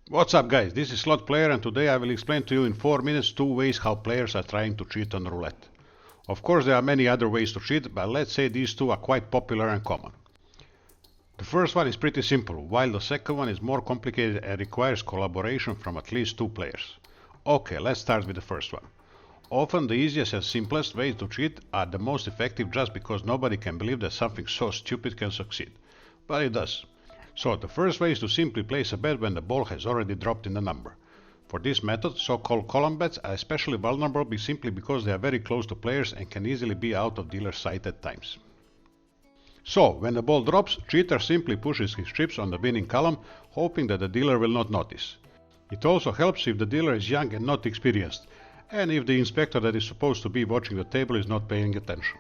What's up guys, this is Slot Player and today I will explain to you in 4 minutes 2 ways how players are trying to cheat on roulette. Of course there are many other ways to cheat, but let's say these two are quite popular and common. The first one is pretty simple, while the second one is more complicated and requires collaboration from at least 2 players. Okay, let's start with the first one. Often the easiest and simplest ways to cheat are the most effective just because nobody can believe that something so stupid can succeed. But it does. So the first way is to simply place a bet when the ball has already dropped in the number. For this method, so-called column bets are especially vulnerable simply because they are very close to players and can easily be out of dealer's sight at times. So, when the ball drops, cheater simply pushes his chips on the winning column, hoping that the dealer will not notice. It also helps if the dealer is young and not experienced, and if the inspector that is supposed to be watching the table is not paying attention.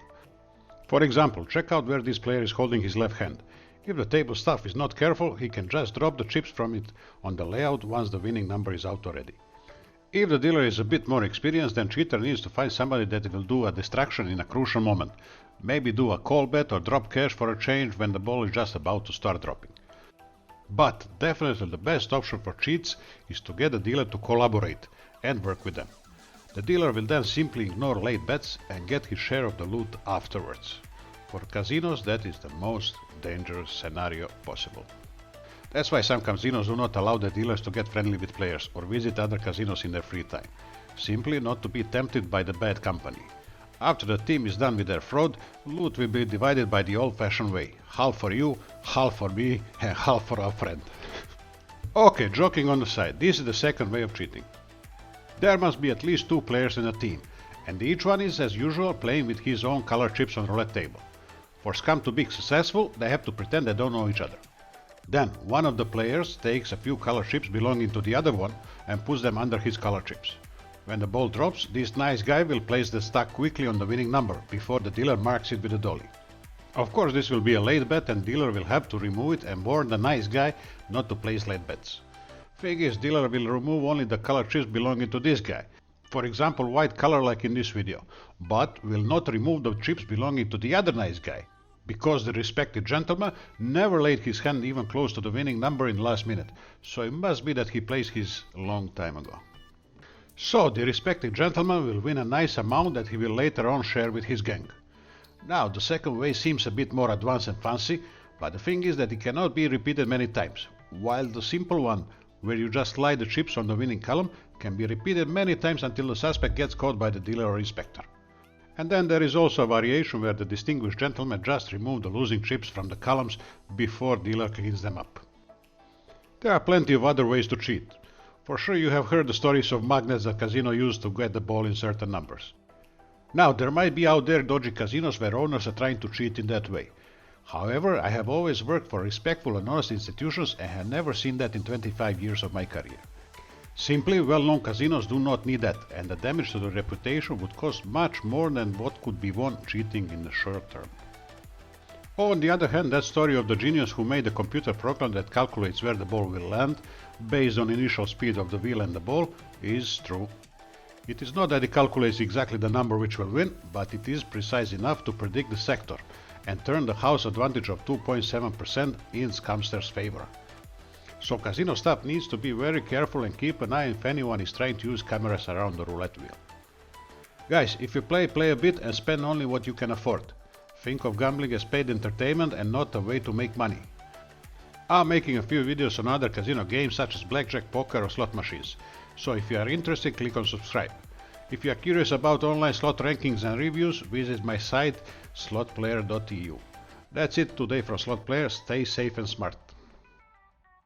For example, check out where this player is holding his left hand. If the table staff is not careful, he can just drop the chips from it on the layout once the winning number is out already. If the dealer is a bit more experienced, then cheater needs to find somebody that will do a distraction in a crucial moment. Maybe do a call bet or drop cash for a change when the ball is just about to start dropping. But definitely the best option for cheats is to get the dealer to collaborate and work with them. The dealer will then simply ignore late bets and get his share of the loot afterwards. For casinos, that is the most dangerous scenario possible. That's why some casinos do not allow the dealers to get friendly with players or visit other casinos in their free time, simply not to be tempted by the bad company. After the team is done with their fraud, loot will be divided by the old-fashioned way, half for you, half for me, and half for our friend. Okay, joking on the side, this is the second way of cheating. There must be at least 2 players in a team, and each one is, as usual, playing with his own color chips on roulette table. For scam to be successful, they have to pretend they don't know each other. Then, one of the players takes a few color chips belonging to the other one and puts them under his color chips. When the ball drops, this nice guy will place the stack quickly on the winning number before the dealer marks it with a dolly. Of course, this will be a late bet and dealer will have to remove it and warn the nice guy not to place late bets. Thing is, dealer will remove only the color chips belonging to this guy. For example, white color like in this video, but will not remove the chips belonging to the other nice guy, because the respected gentleman never laid his hand even close to the winning number in the last minute, so it must be that he placed his a long time ago. So the respected gentleman will win a nice amount that he will later on share with his gang. Now the second way seems a bit more advanced and fancy, but the thing is that it cannot be repeated many times, while the simple one, where you just slide the chips on the winning column, can be repeated many times until the suspect gets caught by the dealer or inspector. And then there is also a variation where the distinguished gentleman just removes the losing chips from the columns before dealer cleans them up. There are plenty of other ways to cheat. For sure you have heard the stories of magnets that casino use to get the ball in certain numbers. Now there might be out there dodgy casinos where owners are trying to cheat in that way. However, I have always worked for respectful and honest institutions and have never seen that in 25 years of my career. Simply, well-known casinos do not need that, and the damage to the reputation would cost much more than what could be won cheating in the short term. On the other hand, that story of the genius who made a computer program that calculates where the ball will land, based on initial speed of the wheel and the ball, is true. It is not that it calculates exactly the number which will win, but it is precise enough to predict the sector, and turn the house advantage of 2.7% in scamster's favor. So casino staff needs to be very careful and keep an eye if anyone is trying to use cameras around the roulette wheel. Guys, if you play a bit and spend only what you can afford. Think of gambling as paid entertainment and not a way to make money. I'm making a few videos on other casino games such as blackjack, poker or slot machines, so if you are interested, click on subscribe. If you are curious about online slot rankings and reviews, visit my site slotplayer.eu. That's it today from Slot Player. Stay safe and smart.